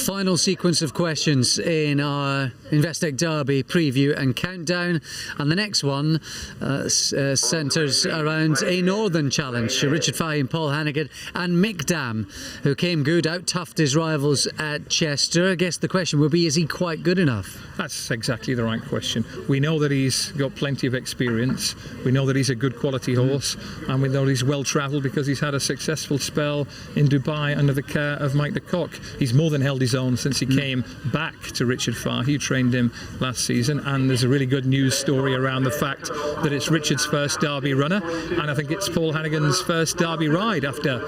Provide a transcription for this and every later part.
Final sequence of questions in our Investec Derby preview and countdown, and the next one centres around a Northern challenge. Richard Fahey, Paul Hannigan and Mickdaam, who came good, out-toughed his rivals at Chester. I guess the question will be, is he quite good enough? That's exactly the right question. We know that he's got plenty of experience, we know that he's a good quality horse, and we know he's well travelled because he's had a successful spell in Dubai under the care of Mike the Cock. He's more than held his own since he came back to Richard Fahey, who trained him last season, and there's a really good news story around the fact that it's Richard's first Derby runner, and I think it's Paul Hannigan's first Derby ride after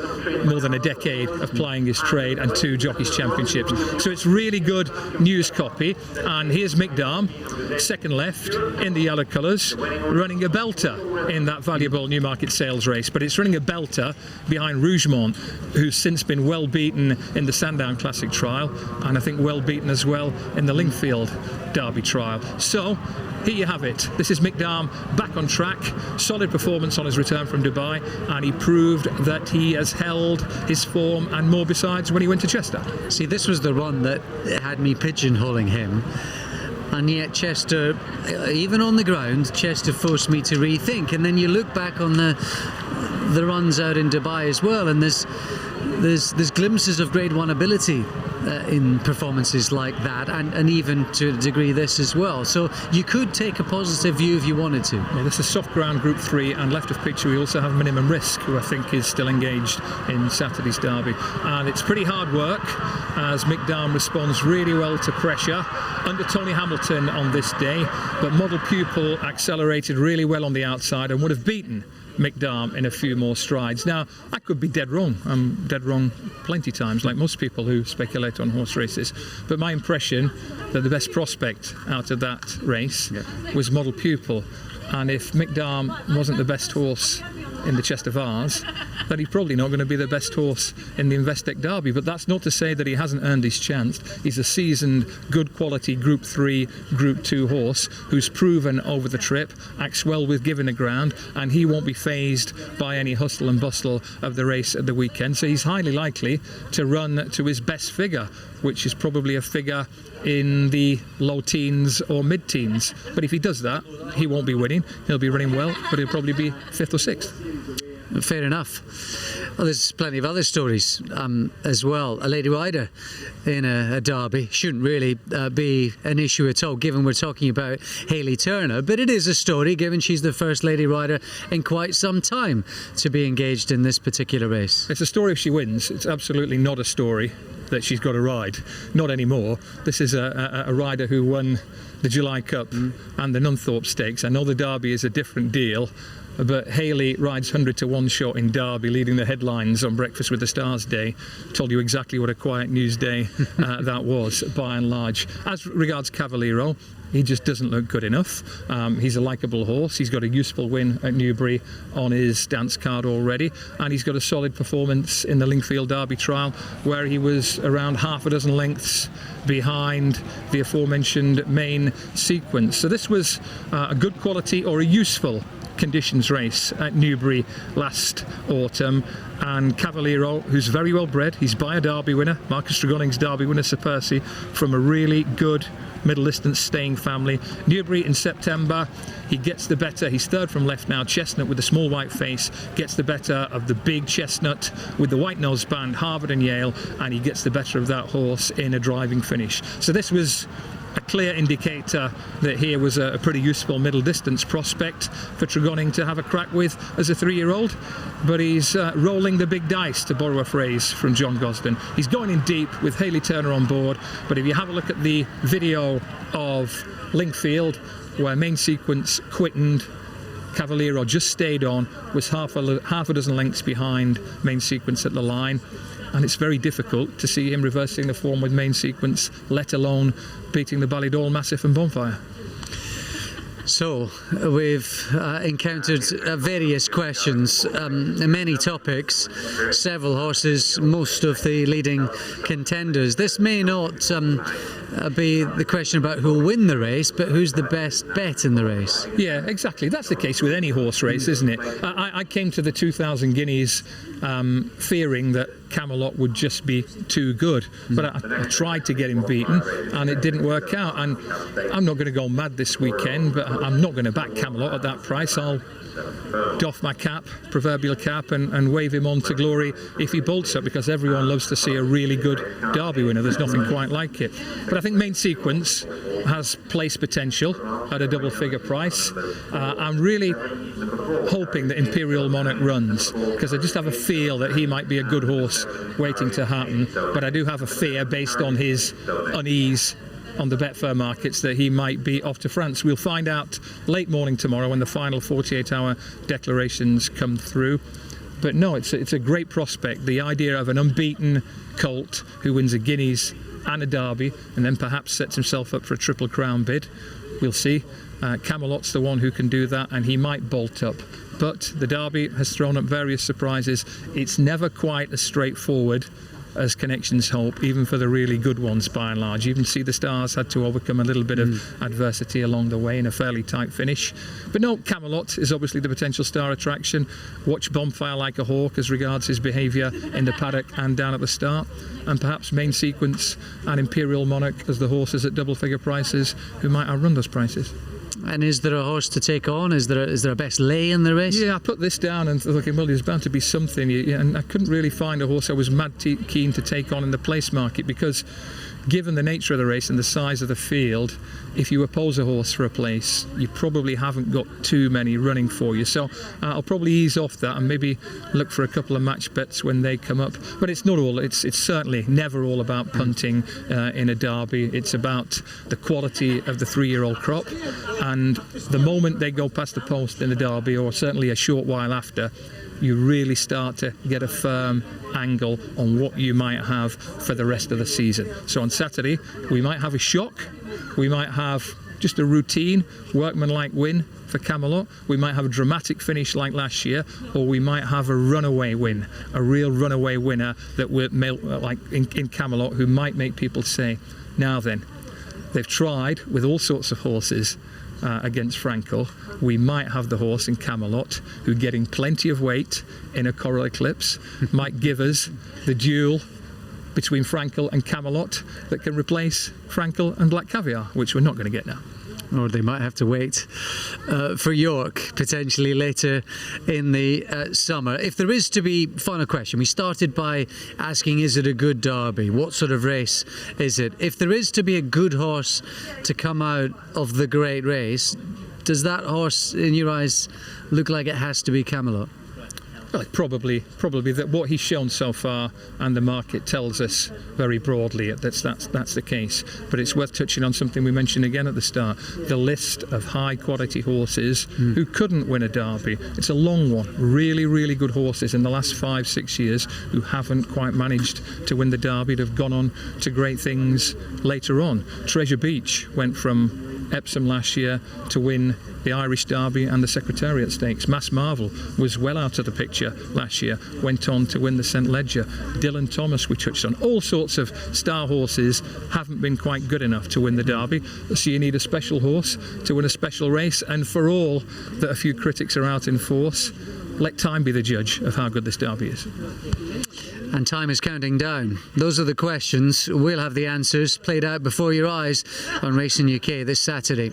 more than a decade of plying his trade and 2 Jockeys Championships. So it's really good news copy. And here's Mickdaam, second left in the yellow colours, running a belter in that valuable Newmarket Sales race, but it's running a belter behind Rougemont, who's since been well beaten in the Sandown Classic trial, and I think well beaten as well in the Lingfield Derby trial. So here you have it. This is Mickdaam back on track. Solid performance on his return from Dubai, and he proved that he has held his form and more besides when he went to Chester. See, this was the run that had me pigeonholing him, and yet Chester, even on the ground, Chester forced me to rethink. And then you look back on the runs out in Dubai as well, and there's glimpses of Grade 1 ability in performances like that, and even to a degree this as well. So you could take a positive view if you wanted to. Well, this is soft ground Group 3, and left of picture we also have Minimum Risk, who I think is still engaged in Saturday's Derby. And it's pretty hard work as Mickdaam responds really well to pressure under Tony Hamilton on this day, but Model Pupil accelerated really well on the outside and would have beaten Mickdaam in a few more strides. Now, I could be dead wrong. I'm dead wrong plenty times, like most people who speculate on horse races. But my impression that the best prospect out of that race was Model Pupil. And if Mickdaam wasn't the best horse in the Chester Vase, then he's probably not going to be the best horse in the Investec Derby. But that's not to say that he hasn't earned his chance. He's a seasoned, good quality Group 3, Group 2 horse who's proven over the trip, acts well with giving the ground, and he won't be fazed by any hustle and bustle of the race at the weekend. So he's highly likely to run to his best figure, which is probably a figure in the low teens or mid-teens. But if he does that, he won't be winning. He'll be running well, but he'll probably be 5th or 6th. Fair enough. Well, there's plenty of other stories as well. A lady rider in a derby shouldn't really be an issue at all, given we're talking about Hayley Turner, but it is a story given she's the first lady rider in quite some time to be engaged in this particular race. It's a story if she wins. It's absolutely not a story that she's got to ride. Not anymore. This is a rider who won the July Cup and the Nunthorpe Stakes. I know the Derby is a different deal, but Hayley rides 100 to 1 shot in Derby, leading the headlines on Breakfast with the Stars Day. Told you exactly what a quiet news day that was, by and large. As regards Cavaliero, he just doesn't look good enough. He's a likeable horse. He's got a useful win at Newbury on his dance card already, and he's got a solid performance in the Lingfield Derby trial, where he was around half a dozen lengths behind the aforementioned main sequence. So this was a good quality or a useful conditions race at Newbury last autumn, and Cavaliero, who's very well bred, he's by a Derby winner, Marcus Tregoning's Derby winner Sir Percy, from a really good middle distance staying family. Newbury in September, he gets the better, he's third from left now, Chestnut with the small white face gets the better of the big Chestnut with the white noseband, Harvard and Yale, and he gets the better of that horse in a driving finish. So this was a clear indicator that here was a pretty useful middle distance prospect for Tregoning to have a crack with as a 3-year-old, but he's rolling the big dice, to borrow a phrase from John Gosden. He's going in deep with Hayley Turner on board, but if you have a look at the video of Lingfield, where main sequence quickened, Cavaliero just stayed on, was half a dozen lengths behind main sequence at the line, and it's very difficult to see him reversing the form with main sequence, let alone beating the Ballydall Massif and Bonfire. So we've encountered various questions, many topics, several horses, most of the leading contenders. This may not be the question about who'll win the race, but who's the best bet in the race. Yeah, exactly. That's the case with any horse race, isn't it? I came to the 2,000 guineas fearing that Camelot would just be too good. But I tried to get him beaten, and it didn't work out. And I'm not going to go mad this weekend, but I'm not going to back Camelot at that price. I'll doff my proverbial cap, and wave him on to glory if he bolts up, because everyone loves to see a really good Derby winner. There's nothing quite like it. But I think Main Sequence has place potential at a double figure price. I'm really hoping that Imperial Monarch runs, because I just have a feel that he might be a good horse waiting to happen. But I do have a fear, based on his unease on the Betfair markets, that he might be off to France. We'll find out late morning tomorrow when the final 48-hour declarations come through. But no, it's a great prospect. The idea of an unbeaten colt who wins a Guineas and a Derby, and then perhaps sets himself up for a Triple Crown bid. We'll see. Camelot's the one who can do that, and he might bolt up. But the Derby has thrown up various surprises. It's never quite as straightforward as connections hope, even for the really good ones by and large. Even See the Stars had to overcome a little bit of adversity along the way in a fairly tight finish. But no, Camelot is obviously the potential star attraction. Watch Bonfire Like a Hawk as regards his behaviour in the paddock and down at the start, and perhaps Main Sequence and Imperial Monarch as the horses at double figure prices who might outrun those prices. And is there a horse to take on? Is there a best lay in the race? Yeah, I put this down and thinking, well, there's bound to be something. And I couldn't really find a horse I was mad keen to take on in the place market, because given the nature of the race and the size of the field, if you oppose a horse for a place, you probably haven't got too many running for you. So I'll probably ease off that and maybe look for a couple of match bets when they come up. But it's not all. It's certainly never all about punting in a Derby. It's about the quality of the 3-year-old crop, and the moment they go past the post in the Derby, or certainly a short while after, you really start to get a firm angle on what you might have for the rest of the season. So on Saturday, we might have a shock. We might have just a routine workmanlike win for Camelot. We might have a dramatic finish like last year, or we might have a runaway win, a real runaway winner that will, like in Camelot, who might make people say, now then, they've tried with all sorts of horses against Frankel. We might have the horse in Camelot who, getting plenty of weight in a Coral Eclipse, might give us the duel between Frankel and Camelot that can replace Frankel and Black Caviar, which we're not going to get now. Or they might have to wait for York potentially later in the summer. If there is to be, final question, we started by asking, is it a good Derby? What sort of race is it? If there is to be a good horse to come out of the great race, does that horse in your eyes look like it has to be Camelot? Well, probably that what he's shown so far, and the market tells us very broadly that's the case. But it's worth touching on something we mentioned again at the start: the list of high quality horses who couldn't win a Derby. It's a long one. Really, really good horses in the last 5-6 years who haven't quite managed to win the Derby, that have gone on to great things later on. Treasure Beach went from Epsom last year to win the Irish Derby and the Secretariat Stakes. Mass Marvel was well out of the picture last year, went on to win the St Leger. Dylan Thomas, we touched on. All sorts of star horses haven't been quite good enough to win the Derby, so you need a special horse to win a special race. And for all that a few critics are out in force, let time be the judge of how good this Derby is. And time is counting down. Those are the questions. We'll have the answers played out before your eyes on Racing UK this Saturday.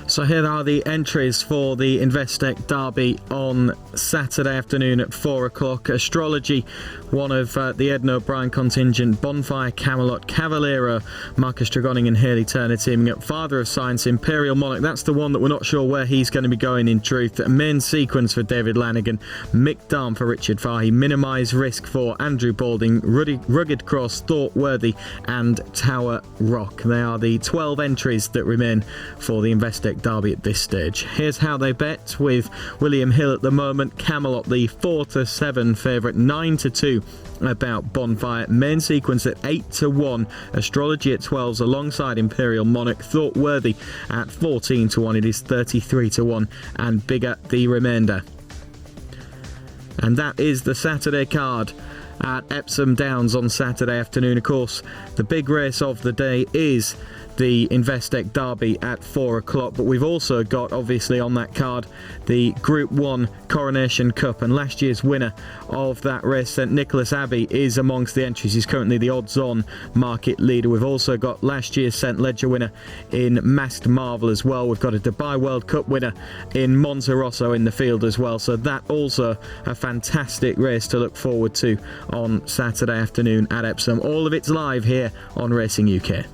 So here are the entries for the Investec Derby on Saturday afternoon at 4 o'clock. Astrology, one of the Ed O'Brien contingent. Bonfire, Camelot, Cavaliero, Marcus Tregoning and Hayley Turner teaming up. Father of Science, Imperial Monarch. That's the one that we're not sure where he's going to be going in truth. Main Sequence for David Lanigan. Mickdaam for Richard Fahey. Minimise Risk for Andrew Balding. Rugged Cross, Thought Worthy and Tower Rock. They are the 12 entries that remain for the Investec Derby at this stage. Here's how they bet, with William Hill at the moment. Camelot the 4-7 favourite, 9-2 about Bonfire. Main Sequence at 8-1. Astrology at 12s alongside Imperial Monarch. Thought Worthy at 14-1. It is 33-1 and bigger the remainder. And that is the Saturday card. at Epsom Downs on Saturday afternoon. Of course, the big race of the day is the Investec Derby at 4 o'clock, but we've also got, obviously, on that card the Group 1 Coronation Cup, and last year's winner of that race, St Nicholas Abbey, is amongst the entries. He's currently the odds-on market leader. We've also got last year's St Ledger winner in Masked Marvel as well. We've got a Dubai World Cup winner in Monza Rosso in the field as well, so that also a fantastic race to look forward to on Saturday afternoon at Epsom. All of it's live here on Racing UK.